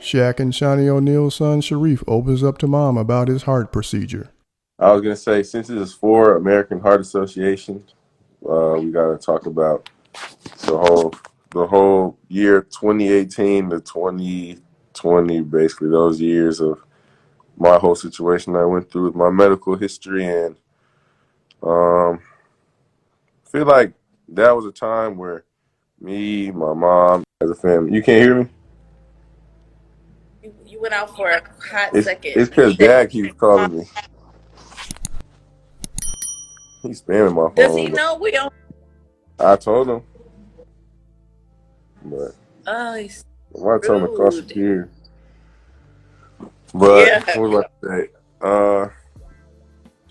Shaq and Shawnee O'Neal's son Shareef opens up to mom about his heart procedure. I was gonna say, since it is for American Heart Association, we gotta talk about the whole year 2018 to 2020, basically those years of my whole situation I went through with my medical history, and um, I feel like that was a time where me, my mom, as a family. You can't hear me? You went out for a hot It's second. it's You because said, Dad keeps calling me. He's spamming my does he phone, but know we don't? I told him. But Oh, he's I told him across the rude. here. But Yeah. what was I say? I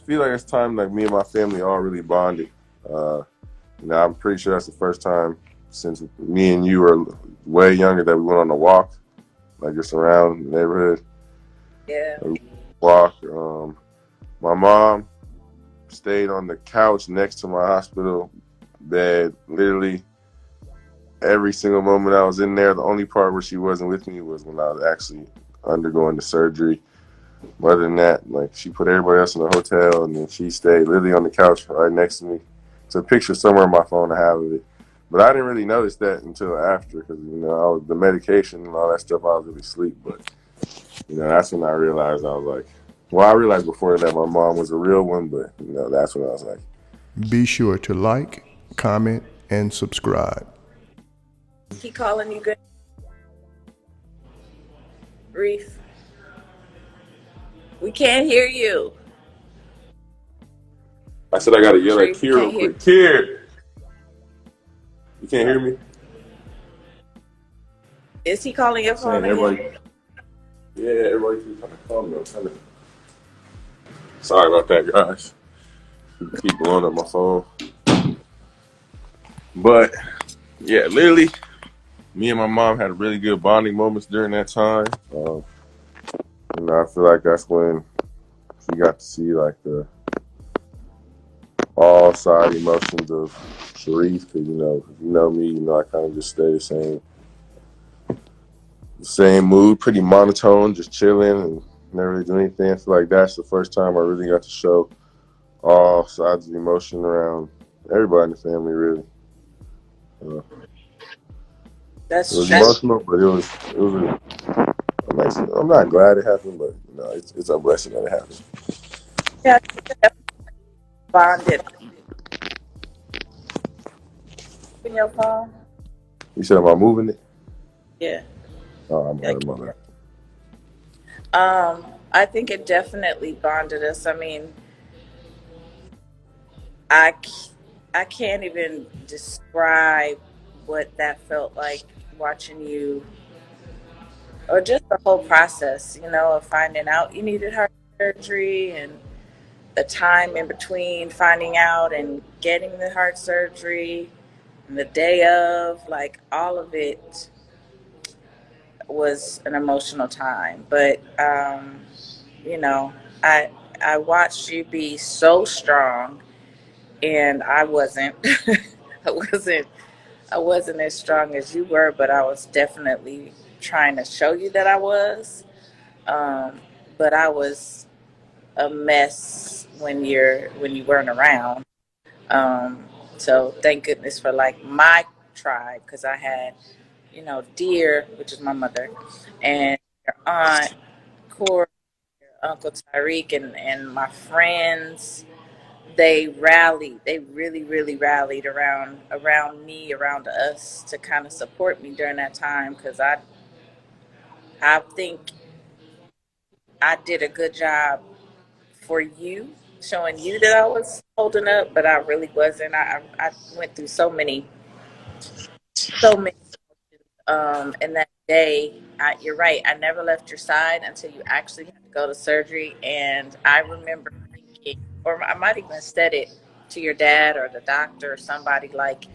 feel like it's time like me and my family all really bonded. Uh, I'm pretty sure that's the first time since me and you were way younger that we went on a walk, like just around the neighborhood. Yeah. We walked. My mom stayed on the couch next to my hospital bed, literally every single moment I was in there. The only part where she wasn't with me was when I was actually undergoing the surgery. But other than that, like she put everybody else in the hotel, and then she stayed literally on the couch right next to me. It's a picture somewhere on my phone I have of it. But I didn't really notice that until after, because the medication and all that stuff, I was really asleep. But that's when I realized I was like, well, I realized before that my mom was a real one, but that's when I was like, Be sure to like, comment, and subscribe. He calling you good, Reef? We can't hear you. I said I gotta yell at Shareef, we Kier real can't hear quick. Kier, you can't hear me? you. Is he calling your Saying phone again? everybody, yeah, everybody keeps trying to call me. I'm trying to. Sorry about that, guys. Keep blowing up my phone. But yeah, literally, me and my mom had really good bonding moments during that time. I feel like that's when she got to see like the all side emotions of Shareef. Because if you know me, I kind of just stay the same mood, pretty monotone, just chilling and never really do anything. I feel like that's the first time I really got to show all sides of emotion around everybody in the family. Really, uh, it That's was true. emotional, but it was I'm not glad it happened, but it's a blessing that it happened. Yeah, bonded. In your phone? You said, am I moving it? Yeah. Oh, I'm Like, my bad. I think it definitely bonded us. I mean, I, I can't even describe what that felt like watching you, or just the whole process, of finding out you needed heart surgery and the time in between finding out and getting the heart surgery and the day of, like all of it was an emotional time. But you know, I I watched you be so strong, and I wasn't. I wasn't. I wasn't as strong as you were, but I was definitely trying to show you that I was. Um, but I was a mess when you weren't around. Um, so thank goodness for like my tribe, because I had, Dear, which is my mother, and your aunt Cora, your uncle Tyreek, and my friends. They rallied. They really, really rallied around me, around us, to kind of support me during that time, because I think I did a good job for you, showing you that I was holding up, but I really wasn't. I went through so many. And that day, you're right. I never left your side until you actually had to go to surgery. And I remember thinking, or I might even said it to your dad or the doctor or somebody, like,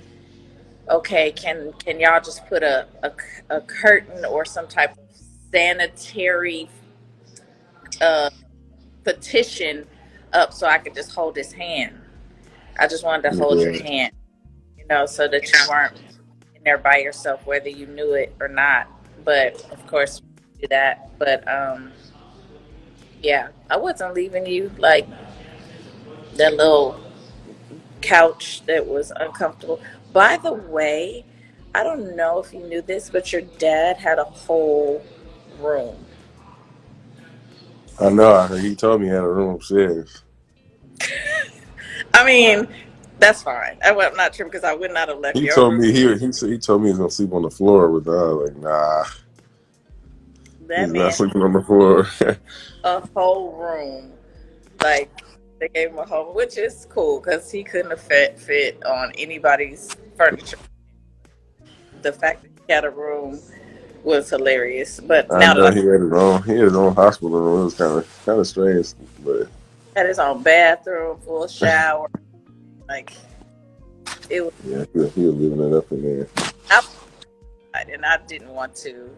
okay, can y'all just put a curtain or some type of sanitary uh, petition up so I could just hold his hand. I just wanted to hold your Yeah. hand, so that you weren't in there by yourself, whether you knew it or not. But of course, do that. But yeah, I wasn't leaving you like that little couch that was uncomfortable. By the way, I don't know if you knew this, but your dad had a whole room. I know. He told me he had a room upstairs. I mean, that's fine. I'm not sure because I would not have left He your told room. me he told me he was gonna sleep on the floor with us. I was like, nah, That he's not man, sleeping on the floor. a whole room. Like they gave him a whole, which is cool because he couldn't have fit on anybody's furniture. The fact that he had a room was hilarious. But I now that know I he had his own hospital room. It was kind of strange, but had his own bathroom, full shower, like it was yeah, he was living it up in there. outside, and I didn't want to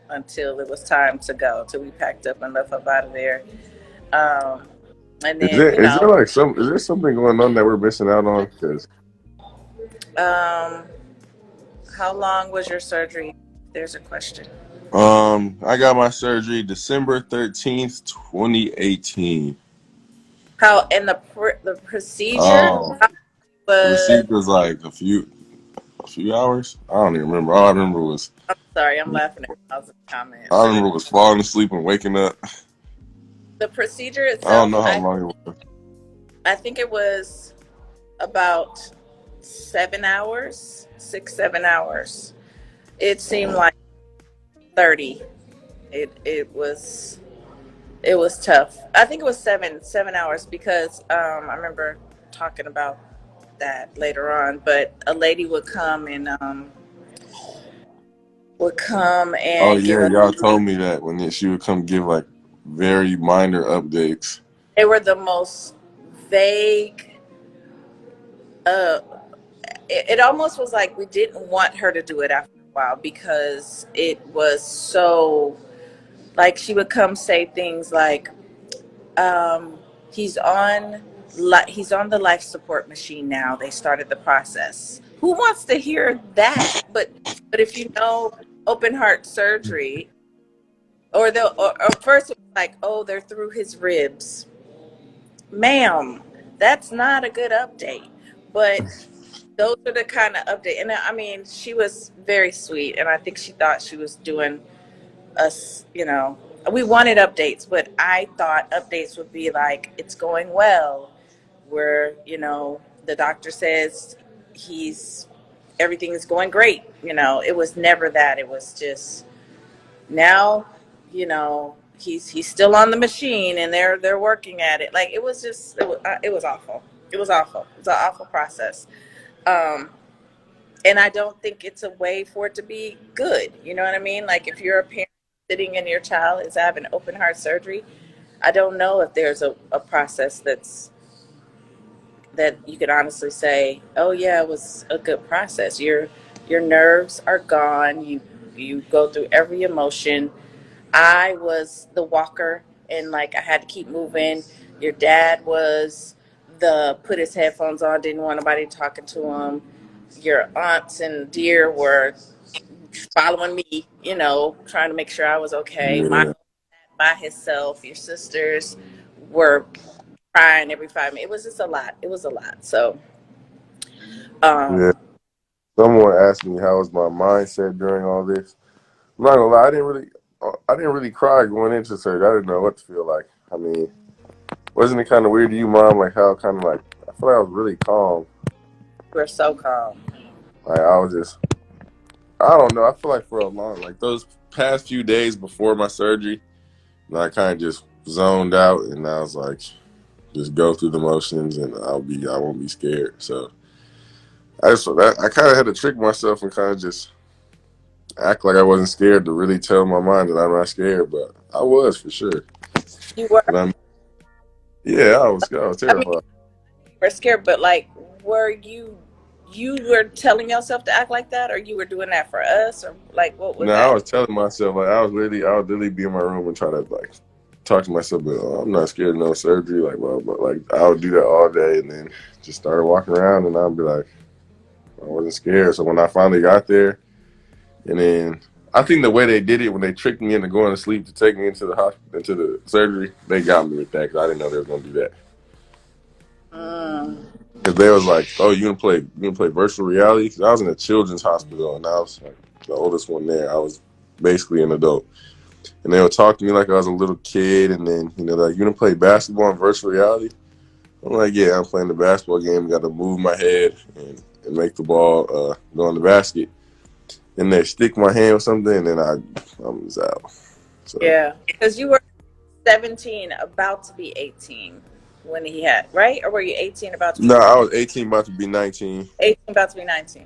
until it was time to go. Till we packed up and left up out of there. Um, and then Is there like is there something going on that we're missing out on? Because um, how long was your surgery? There's a question. I got my surgery December 13th, 2018. How and the procedure Um, the was. procedure was like a few hours. I don't even remember. All I remember was I'm sorry, I'm laughing at thousands of comments. I remember was falling asleep and waking up. The procedure I don't itself, know how long it was. I think it was about 7 hours, 6, 7 hours. It seemed like 30. It was tough. I think it was 7 hours because I remember talking about that later on. But a lady would come and Oh give yeah, us. y'all told me that when she would come give like very minor updates. They were the most vague. Uh, it almost was like we didn't want her to do it after a while because it was so like she would come say things like um, he's on he's on the life support machine now. They started the process. Who wants to hear that? But if you know open heart surgery, or first it was like, oh, they're through his ribs, ma'am. That's not a good update. But those are the kind of update. And I mean, she was very sweet, and I think she thought she was doing us. We wanted updates, but I thought updates would be like it's going well, where the doctor says he's everything is going great. It was never that. It was just now, he's still on the machine and they're working at it. Like it was awful. It was awful. It's an awful process. Um, and I don't think it's a way for it to be good. You know what I mean? Like if you're a parent sitting and your child is having open heart surgery, I don't know if there's a process that you could honestly say, oh yeah, it was a good process. Your nerves are gone. You go through every emotion. I was the walker and like I had to keep moving. Your dad was the put his headphones on, didn't want nobody talking to him. Your aunts and dear were following me, trying to make sure I was okay. My Yeah, by himself. Your sisters were crying every 5 minutes. It was just a lot. It was a lot. So, yeah. um, Someone asked me how was my mindset during all this. I'm not gonna lie, I didn't really cry going into surgery. I didn't know what to feel like. I mean, wasn't it kind of weird to you, Mom? Like how kind of like I feel like I was really calm. we're so calm. Like I was just, I don't know. I feel like for a long, like those past few days before my surgery, I kind of just zoned out, and I was like, just go through the motions, and I won't be scared. So I kind of had to trick myself and kind of just act like I wasn't scared to really tell my mind that I'm not scared, but I was for sure. You were. But yeah, I was I mean, terrified. you were scared, but like, were you? You were telling yourself to act like that, or you were doing that for us, or like, what was No, I that? was telling myself like I would literally be in my room and try to like talk to myself, but I'm not scared of no surgery, like blah, but like I would do that all day, and then just started walking around, and I'd be like, I wasn't scared. So when I finally got there, and then I think the way they did it when they tricked me into going to sleep to take me into the hospital, into the surgery, they got me with that because I didn't know they were gonna do that. Because they was like, "Oh, you gonna play virtual reality?" Because I was in a children's hospital and I was like the oldest one there. I was basically an adult, and they would talk to me like I was a little kid. And then like, "You gonna play basketball in virtual reality?" I'm like, "Yeah, I'm playing the basketball game. Got to move my head and make the ball go in the basket." And they stick my hand with something, and then I'm just out. So Yeah, because you were 17, about to be 18 when he had, right? Or were you 18 about to be no, I was 18, about to be 19. 18 about to be 19?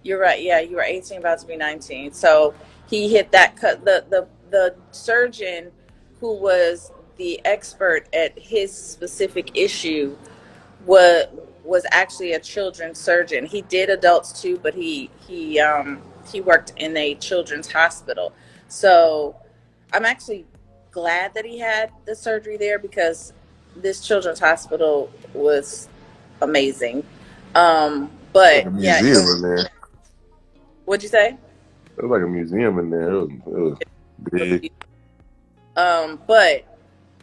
You're right. Yeah, you were 18 about to be 19. So he hit that cut. The surgeon who was the expert at his specific issue was actually a children's surgeon. He did adults too, but he worked in a children's hospital. So I'm actually glad that he had the surgery there because this children's hospital was amazing. Like a But yeah, museum in there. what'd you say? It was like a museum in there. It was big. But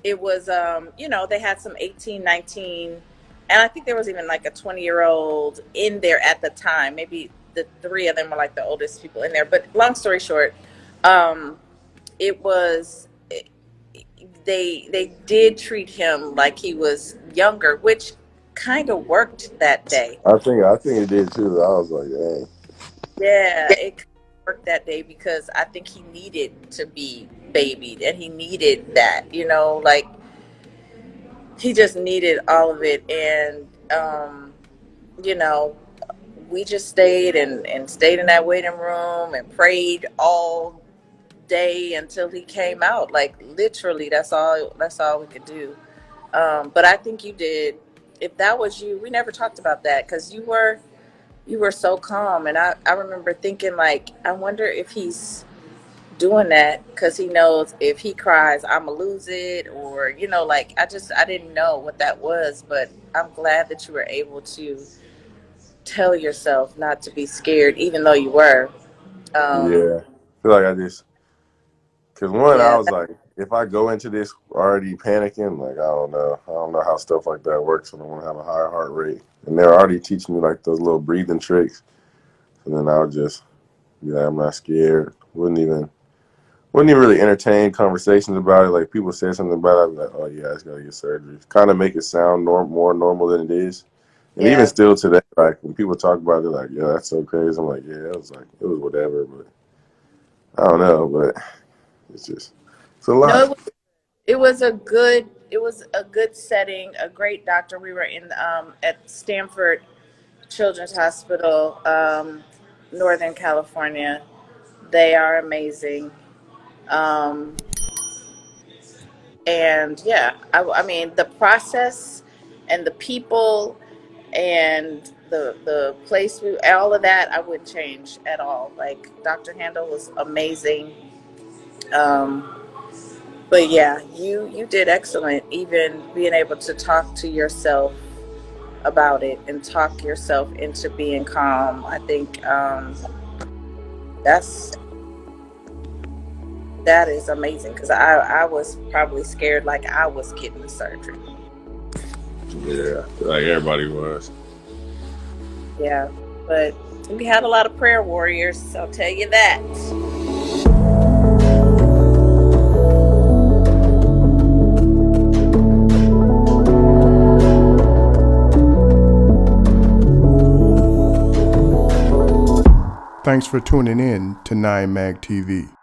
it was, they had some 18, 19, and I think there was even like a 20-year-old in there at the time. Maybe the three of them were like the oldest people in there. But long story short, it was, they did treat him like he was younger, which kind of worked that day. I think it did too. I was like, dang. Yeah, it worked that day because I think he needed to be babied and he needed that, like he just needed all of it. And, you know, we just stayed and stayed in that waiting room and prayed all day until he came out. Like literally, that's all we could do. But I think you did. If that was you, we never talked about that because you were so calm. And I remember thinking like, I wonder if he's doing that because he knows if he cries, I'm gonna lose it, or like I didn't know what that was. But I'm glad that you were able to tell yourself not to be scared, even though you were. Yeah. I feel like because one, I Yeah, was like, if I go into this already panicking, like, I don't know how stuff like that works. I don't want to have a higher heart rate. And they're already teaching me like those little breathing tricks. And then I would just be like, I'm not scared. Wouldn't even really entertain conversations about it. Like people say something about it, I'd be like, oh yeah, it's gotta get surgery. Kind of make it sound more normal than it is. And even yeah. still today, like when people talk about it, they're like, yeah, that's so crazy. I'm like, yeah, it was whatever, but I don't know, but it's a No, lot. it was a good setting, a great doctor. We were in at Stanford Children's Hospital, Northern California. They are amazing. Um, and yeah, I mean the process and the people and the place, all of that I wouldn't change at all. Like Dr. Handel was amazing. Um, but yeah, you did excellent. Even being able to talk to yourself about it and talk yourself into being calm. I think that's that is amazing because I was probably scared like I was getting the surgery. Yeah, like everybody was. Yeah, but we had a lot of prayer warriors, I'll tell you that. Thanks for tuning in to 9 Mag TV.